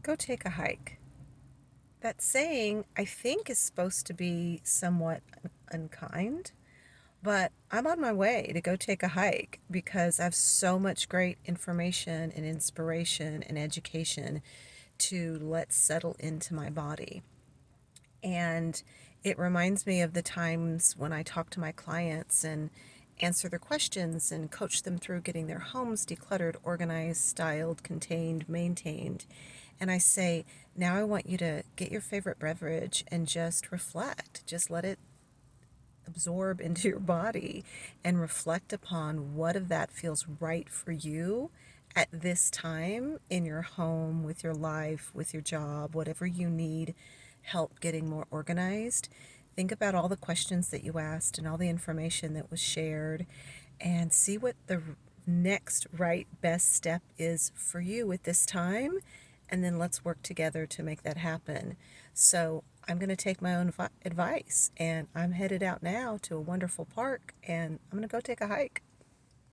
Go take a hike. That saying, I think, is supposed to be somewhat unkind, but I'm on my way to go take a hike because I have so much great information and inspiration and education to let settle into my body. And it reminds me of the times when I talk to my clients and answer their questions and coach them through getting their homes decluttered, organized, styled, contained, maintained. And I say, now I want you to get your favorite beverage and just reflect. Just let it absorb into your body and reflect upon what of that feels right for you at this time in your home, with your life, with your job, whatever you need help getting more organized. Think about all the questions that you asked and all the information that was shared and see what the next right best step is for you at this time, and then let's work together to make that happen. So I'm going to take my own advice, and I'm headed out now to a wonderful park, and I'm going to go take a hike.